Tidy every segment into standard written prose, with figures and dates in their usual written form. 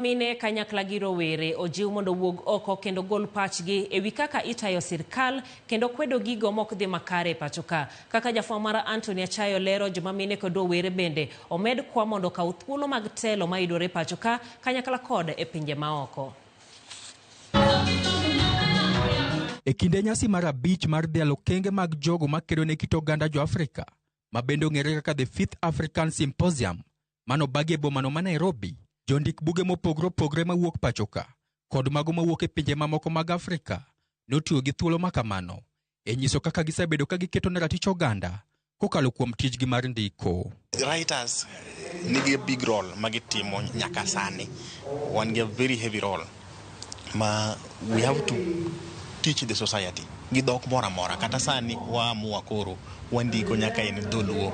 Mine kanyakla gi rowere ojiw mondo wuog oko kendo gol pachgi ewi kaka itayo sirkal kendo kwedo gigo mok dhi makare pacho ka. Kaka jafwambo mar Anthony Achayo lero, joma mine kod rowere bende omed kwa mondo okaw thuolo mag telo mayudore pacho ka kanyakla kod e pinje maoko. E kinde nyasi mar abich mar dhialo kenge mag jogo makedo ne kit oganda jo Afrika, ma bende ong'ere kaka The Fifth African Symposium, mano bagi e bomano ma Nairobi, jondik buge mopogre mawuok pacho ka kod mago mawuok e pinje mamoko mag Afrika notiyo gi thuolo makamano e nyiso kaka gisebedo ka giketo ne ratich oganda kokalo kuom tijgi mar ndiko. Writers nigi big role magitimo nyaka sani. One give very heavy role. We have to teach the society. Gidok mora kata sani wa muakoro wandiko nyaka en dholuo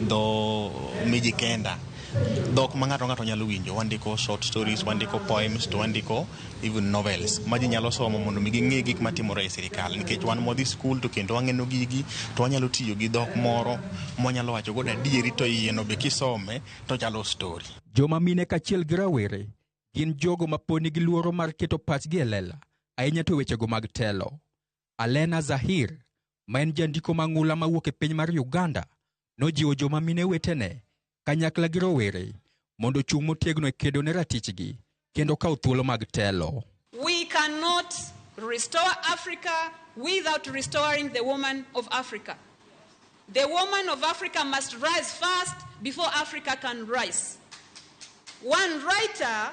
do mijikenda dok mangato nyalo winjo. Wandiko short stories, wandiko poems, to wandiko even novels maji nyalo somo mondo mi ging'e gik matimore e sirikal, nikech wan modhi school to kendo wang'eno gigi to wanyalo tiyo gi dok moro mwanyalo wacho godo adieri to yieno be kisome to chalo story. Joma mine kachiel gi rawere gin jogo maponi gi luoro mar keto pachgi e lela ahinya to wechego mag telo. Alena Zahir, ma en jandiko mang'ula mawuok e piny mar Uganda, nojiwo joma mine wetene kanyakla gi rowere mondo chung' motegno e kedo ne ratichgi kendo kaw thuolo mag telo. We cannot restore Africa without restoring the woman of Africa. The woman of Africa must rise first before Africa can rise. One writer,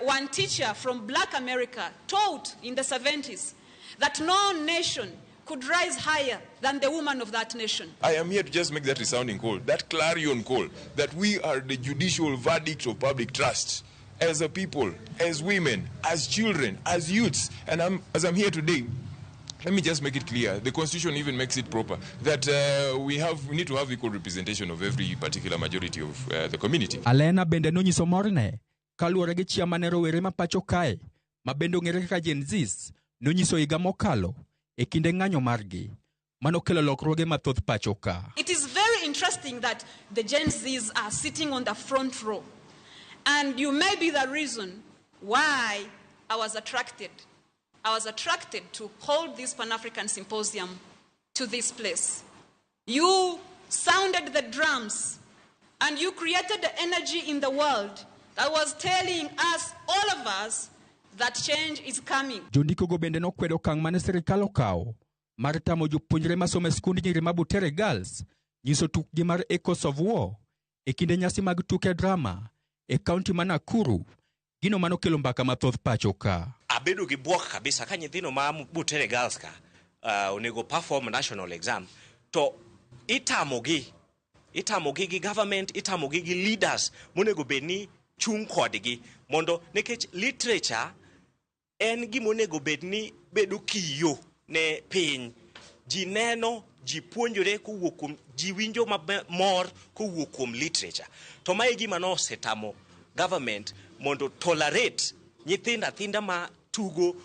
one teacher from Black America taught in the 70s that no nation could rise higher than the woman of that nation. I am here to just make that resounding call, that clarion call, that we are the judicial verdict of public trust as a people, as women, as children, as youths. And as I'm here today, let me just make it clear, the Constitution even makes it proper, that we need to have equal representation of every particular majority of the community. Alena bende nonyiso morne kaluwore gi chia mane rowere ma pacho kae, ma bende ong'ere kaka Gen Zs, nonyiso higa mokalo e kinde ng'anyo margi manokelo lokruoge mathoth pacho ka. It is very interesting that the Gen Zs are sitting on the front row. And you may be the reason why I was attracted to hold this Pan-African Symposium to this place. You sounded the drums and you created the energy in the world that was telling us, all of us, that change is coming. Jondiko go bende nokwedo okang' mane sirikal okawo mar tamo jopuonjre masomo e skund nyiri ma Butere Girls nyiso tukgi mar Echoes of War e kinde nyasi mag tuke drama e kaunti ma Nakuru, gino manokelo mbaka mathoth pacho ka. Abedo gi buok kabisa ka nyithino ma Butere Girls ka onego perform national exam to itamogi gi government, itamogi gi leaders monego bedni chung kodgi mondo nekech literature en gimonego bedni bedo kiyo ne piny. Ji neno, ji puonjore kowuok kuom, ji winjo mor kowuok kuom literature. To mae gima nosetamo government mondo tolerate nyithinda ma tugo.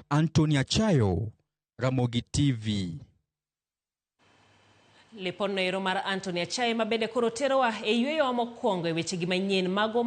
Anthony Achayo, Ramogi TV. Lipon noero mar Anthony Achayo ma bende koro terowa e yweyo mokwongo e wechegi manyien mago